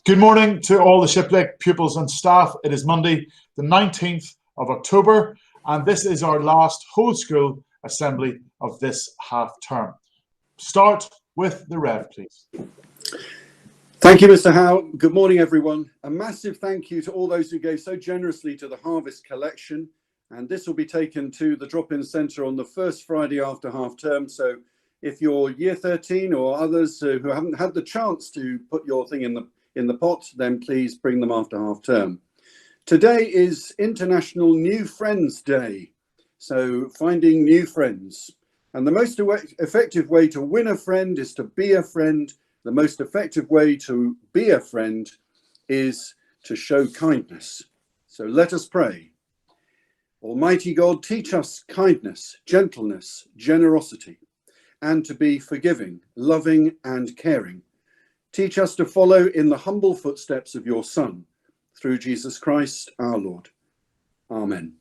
Good morning to all the Shiplake pupils and staff. It is Monday, the 19th of October, and this is our last whole school assembly of this half term. Start with the Rev, please. Thank you, Mr. Howe. Good morning, everyone. A massive thank you to all those who gave so generously to the Harvest Collection. And this will be taken to the drop-in centre on the first Friday after half term. So if you're year 13 or others who haven't had the chance to put your thing in the pot, then please bring them after half term. Today is International New Friends Day. So finding new friends. And the most effective way to win a friend is to be a friend. The most effective way to be a friend is to show kindness. So let us pray. Almighty God, teach us kindness, gentleness, generosity, and to be forgiving, loving, and caring. Teach us to follow in the humble footsteps of your Son, through Jesus Christ our Lord. Amen.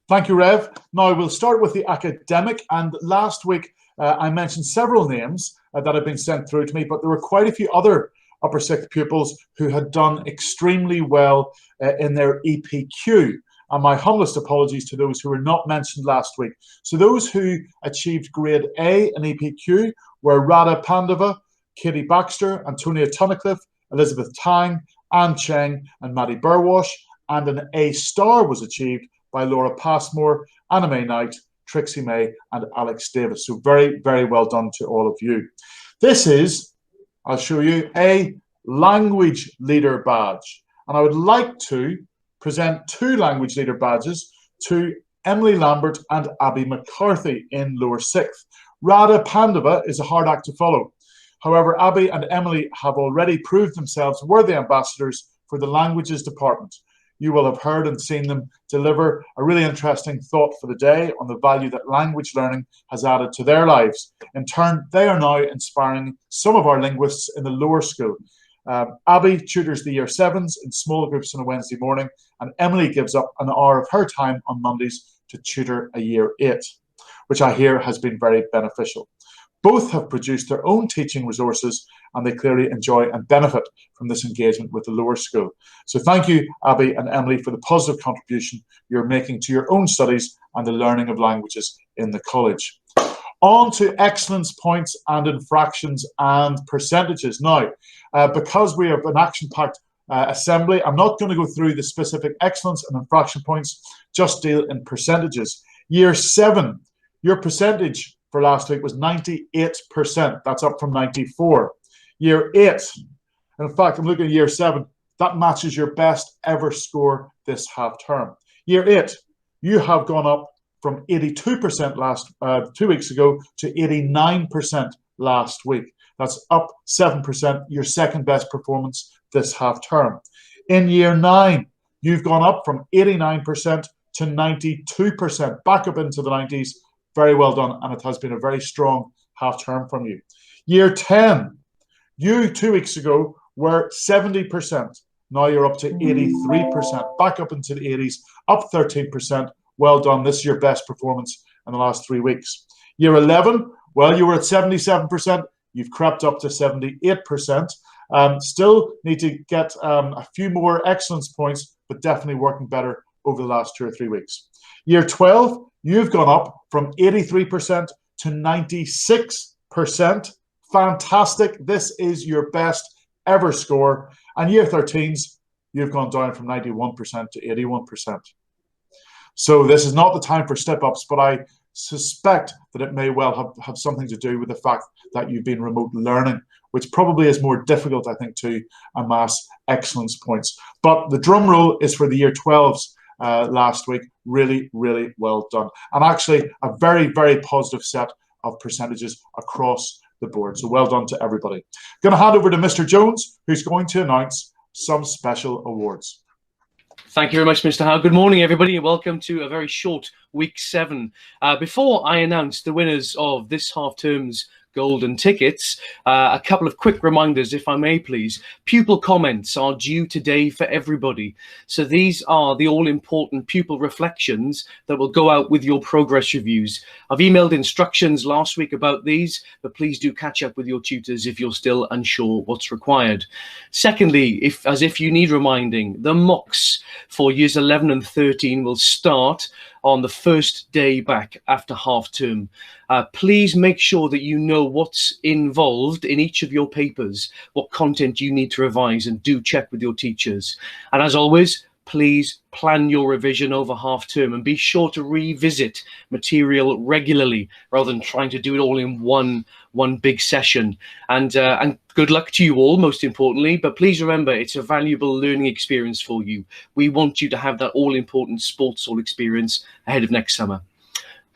Thank you, Rev. Now we'll start with the academic. And last week I mentioned several names that had been sent through to me, but there were quite a few other upper sixth pupils who had done extremely well in their EPQ. And my humblest apologies to those who were not mentioned last week. So those who achieved grade A in EPQ were Radha Pandava, Katie Baxter, Antonia Tunnicliffe, Elizabeth Tang, Anne Cheng, and Maddie Burwash. And an A star was achieved by Laura Passmore, Anna May Knight, Trixie May, and Alex Davis. So very, very well done to all of you. This is, I'll show you, a language leader badge. And I would like to present two language leader badges to Emily Lambert and Abby McCarthy in lower sixth. Radha Pandava is a hard act to follow. However, Abby and Emily have already proved themselves worthy ambassadors for the languages department. You will have heard and seen them deliver a really interesting thought for the day on the value that language learning has added to their lives. In turn, they are now inspiring some of our linguists in the lower school. Abby tutors the year 7s in small groups on a Wednesday morning, and Emily gives up an hour of her time on Mondays to tutor a year 8, which I hear has been very beneficial. Both have produced their own teaching resources, and they clearly enjoy and benefit from this engagement with the lower school. So thank you, Abby and Emily, for the positive contribution you're making to your own studies and the learning of languages in the college. On to excellence points and infractions and percentages. Now, because we have an action-packed assembly, I'm not going to go through the specific excellence and infraction points, just deal in percentages. Year 7, your percentage for last week was 98%. That's up from 94. Year 8, and in fact, I'm looking at year 7, that matches your best ever score this half term. Year 8, you have gone up from 82% 2 weeks ago to 89% last week. That's up 7%, your second best performance this half term. In year 9, you've gone up from 89% to 92%, back up into the 90s. Very well done, and it has been a very strong half term from you. Year 10, you 2 weeks ago were 70%. Now you're up to 83%, back up into the 80s, up 13%. Well done. This is your best performance in the last 3 weeks. Year 11, well, you were at 77%. You've crept up to 78%. Still need to get a few more excellence points, but definitely working better over the last 2 or 3 weeks. Year 12, you've gone up from 83% to 96%. Fantastic. This is your best ever score. And year 13s, you've gone down from 91% to 81%. So this is not the time for step-ups, but I suspect that it may well have something to do with the fact that you've been remote learning, which probably is more difficult, I think, to amass excellence points. But the drum roll is for the year 12s last week. Really, really well done. And actually a very, very positive set of percentages across the board. So well done to everybody. Going to hand over to Mr. Jones, who's going to announce some special awards. Thank you very much, Mr. Howe. Good morning, everybody, and welcome to a very short week 7. Before I announce the winners of this half term's golden tickets, a couple of quick reminders, if I may please. Pupil comments are due today for everybody. So these are the all-important pupil reflections that will go out with your progress reviews. I've emailed instructions last week about these, but please do catch up with your tutors if you're still unsure what's required. Secondly, if you need reminding, the mocks for years 11 and 13 will start on the first day back after half term. Please make sure that you know what's involved in each of your papers, what content you need to revise, and do check with your teachers. And as always, please plan your revision over half term and be sure to revisit material regularly rather than trying to do it all in one big session. And good luck to you all, most importantly, but please remember, it's a valuable learning experience for you. We want you to have that all-important sports hall experience ahead of next summer.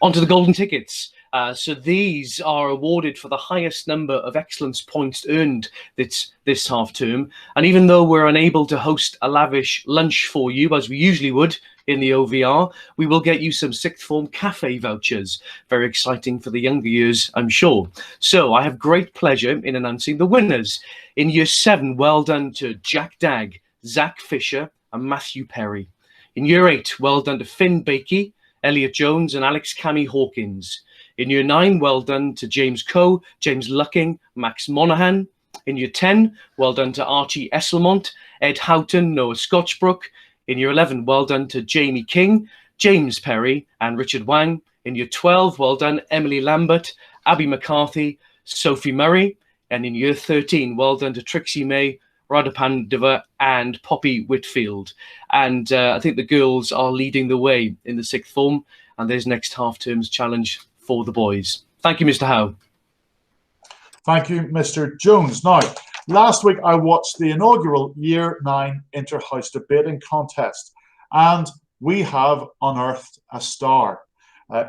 On to the golden tickets. So these are awarded for the highest number of excellence points earned this half term. And even though we're unable to host a lavish lunch for you, as we usually would in the OVR, we will get you some sixth form cafe vouchers. Very exciting for the younger years, I'm sure. So I have great pleasure in announcing the winners. In year 7, well done to Jack Dagg, Zach Fisher and Matthew Perry. In year 8, well done to Finn Bakey, Elliot Jones and Alex Cammy Hawkins. In year 9, well done to James Coe, James Lucking, Max Monaghan. In year 10, well done to Archie Esselmont, Ed Houghton, Noah Scotchbrook. In year 11, well done to Jamie King, James Perry and Richard Wang. In year 12, well done Emily Lambert, Abby McCarthy, Sophie Murray. And in year 13, well done to Trixie May, Radha Pandava and Poppy Whitfield. And I think the girls are leading the way in the sixth form. And there's next half term's challenge for the boys. Thank you, Mr. Howe. Thank you, Mr. Jones. Now, last week I watched the inaugural Year 9 Inter-House Debating Contest, and we have unearthed a star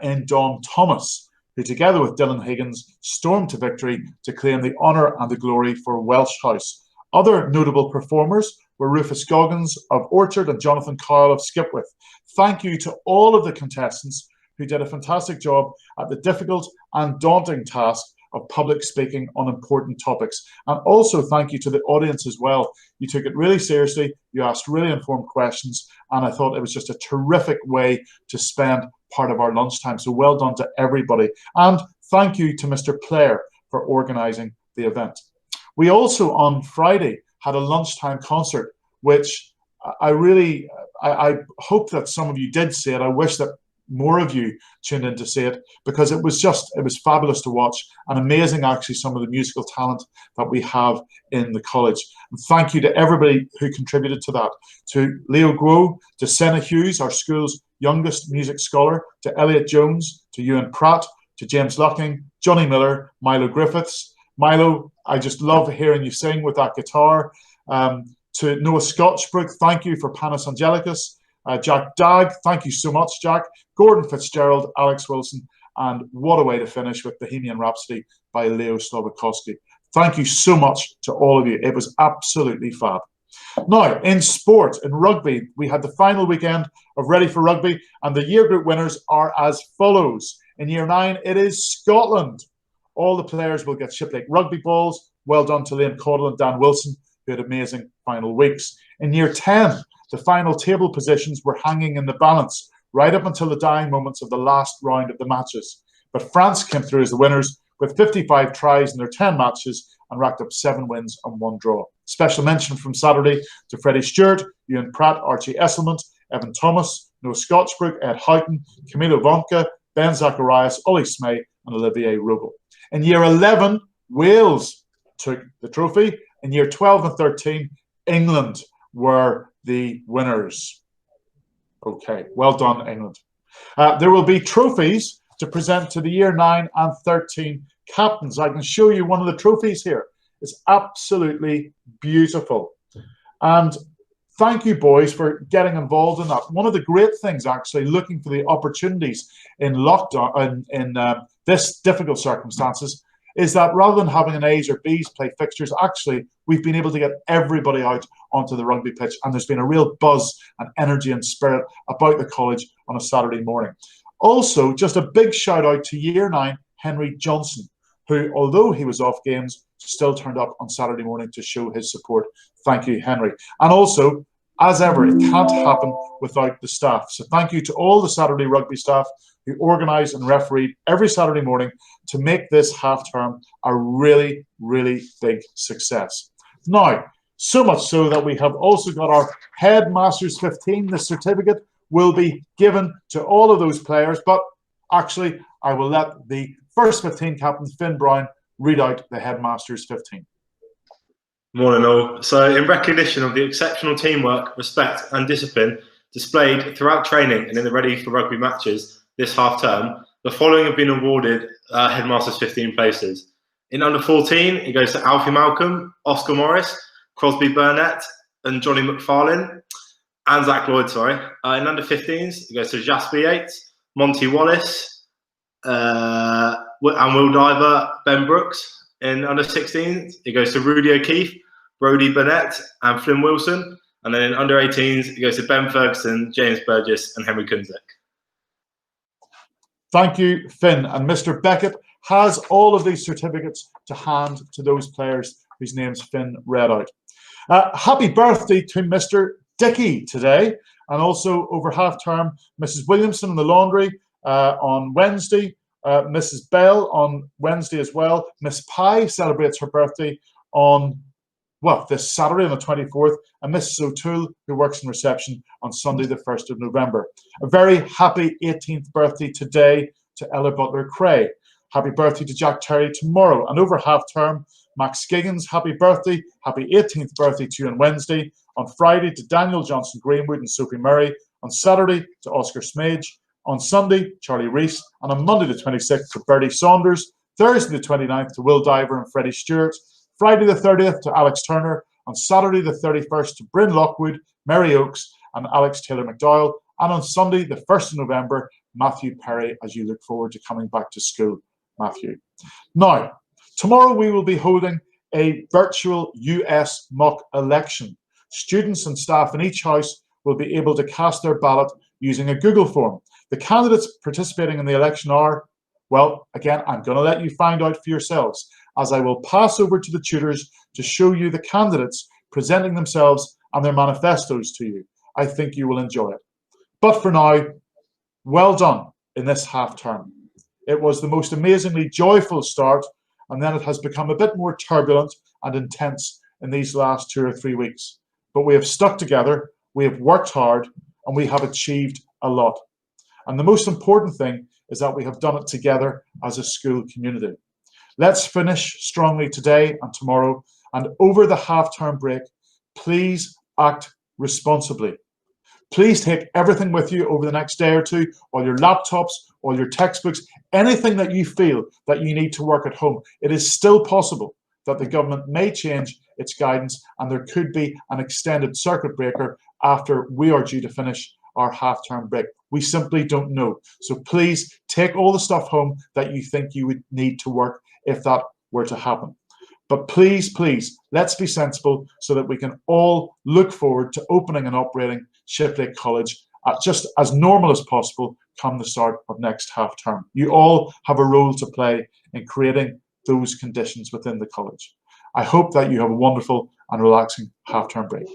in Dawn Thomas, who together with Dylan Higgins stormed to victory to claim the honour and the glory for Welsh House. Other notable performers were Rufus Goggins of Orchard and Jonathan Kyle of Skipwith. Thank you to all of the contestants who did a fantastic job at the difficult and daunting task of public speaking on important topics. And also thank you to the audience as well. You took it really seriously, you asked really informed questions, and I thought it was just a terrific way to spend part of our lunchtime. So well done to everybody. And thank you to Mr. Player for organising the event. We also on Friday had a lunchtime concert, which I hope that some of you did see it. I wish that more of you tuned in to see it, because it was fabulous to watch, and amazing actually some of the musical talent that we have in the college. And thank you to everybody who contributed to that, to Leo Guo, to Senna Hughes, our school's youngest music scholar, to Elliot Jones, to Ewan Pratt, to James Lucking, Johnny Miller, Milo Griffiths. Milo, I just love hearing you sing with that guitar. To Noah Scotchbrook, thank you for Panis Angelicus. Jack Dagg, thank you so much, Jack. Gordon Fitzgerald, Alex Wilson, and what a way to finish with Bohemian Rhapsody by Leo Slobodkowski. Thank you so much to all of you. It was absolutely fab. Now, in sport, in rugby, we had the final weekend of Ready for Rugby, and the year group winners are as follows. In year 9, it is Scotland. All the players will get Shiplake rugby balls. Well done to Liam Caudle and Dan Wilson, who had amazing final weeks. In year 10, the final table positions were hanging in the balance right up until the dying moments of the last round of the matches. But France came through as the winners with 55 tries in their 10 matches and racked up 7 wins and 1 draw. Special mention from Saturday to Freddie Stewart, Ewan Pratt, Archie Esselmont, Evan Thomas, Noah Scotchbrook, Ed Houghton, Camilo Vonka, Ben Zacharias, Ollie Smay and Olivier Rogel. In year 11, Wales took the trophy. In year 12 and 13, England were the winners. Okay, well done, England. There will be trophies to present to the year 9 and 13 captains. I can show you one of the trophies here. It's absolutely beautiful. And thank you, boys, for getting involved in that. One of the great things, actually, looking for the opportunities in lockdown, in this difficult circumstances, is that rather than having an A's or B's play fixtures, actually, we've been able to get everybody out onto the rugby pitch, and there's been a real buzz and energy and spirit about the college on a Saturday morning. Also, just a big shout out to Year 9, Henry Johnson, who, although he was off games, still turned up on Saturday morning to show his support. Thank you, Henry. And also, as ever, it can't happen without the staff. So thank you to all the Saturday Rugby staff who organised and refereed every Saturday morning to make this half-term a really, really big success. Now, so much so that we have also got our Headmasters 15. The certificate will be given to all of those players, but actually I will let the first 15 captain, Finn Brown, read out the Headmasters 15. Morning all. So in recognition of the exceptional teamwork, respect and discipline displayed throughout training and in the Ready for Rugby matches this half term, the following have been awarded Headmasters 15 places. In under 14, it goes to Alfie Malcolm, Oscar Morris, Crosby Burnett and Johnny McFarlane, and Zach Lloyd, sorry. In under 15s, it goes to Jasper Yates, Monty Wallace, and Will Diver, Ben Brooks. In under 16s, it goes to Rudy O'Keefe, Brodie Burnett, and Flynn Wilson. And then in under 18s, it goes to Ben Ferguson, James Burgess, and Henry Kunzek. Thank you, Finn. And Mr. Beckett has all of these certificates to hand to those players whose names Finn read out. Happy birthday to Mr. Dickey today, and also over half-term, Mrs. Williamson in the laundry on Wednesday, Mrs. Bell on Wednesday as well. Miss Pye celebrates her birthday on, well, this Saturday on the 24th, and Mrs. O'Toole, who works in reception, on Sunday the 1st of November. A very happy 18th birthday today to Ella Butler-Cray. Happy birthday to Jack Terry tomorrow. And over half-term, Max Skiggins, happy birthday. Happy 18th birthday to you on Wednesday. On Friday to Daniel Johnson-Greenwood and Sophie Murray. On Saturday to Oscar Smage. On Sunday, Charlie Reese. And on Monday the 26th to Bertie Saunders. Thursday the 29th to Will Diver and Freddie Stewart. Friday the 30th to Alex Turner. On Saturday the 31st to Bryn Lockwood, Mary Oakes and Alex Taylor-McDowell. And on Sunday the 1st of November, Matthew Perry, as you look forward to coming back to school, Matthew. Now, tomorrow we will be holding a virtual US mock election. Students and staff in each house will be able to cast their ballot using a Google form. The candidates participating in the election are, well, again, I'm going to let you find out for yourselves, as I will pass over to the tutors to show you the candidates presenting themselves and their manifestos to you. I think you will enjoy it. But for now, well done in this half term. It was the most amazingly joyful start, and then it has become a bit more turbulent and intense in these last 2 or 3 weeks. But we have stuck together, we have worked hard, and we have achieved a lot. And the most important thing is that we have done it together as a school community. Let's finish strongly today and tomorrow, and over the half-term break, please act responsibly. Please take everything with you over the next day or two, all your laptops, all your textbooks, anything that you feel that you need to work at home. It is still possible that the government may change its guidance and there could be an extended circuit breaker after we are due to finish our half-term break. We simply don't know. So please take all the stuff home that you think you would need to work if that were to happen. But please, please, let's be sensible so that we can all look forward to opening and operating Shipley College just as normal as possible come the start of next half term. You all have a role to play in creating those conditions within the college. I hope that you have a wonderful and relaxing half term break.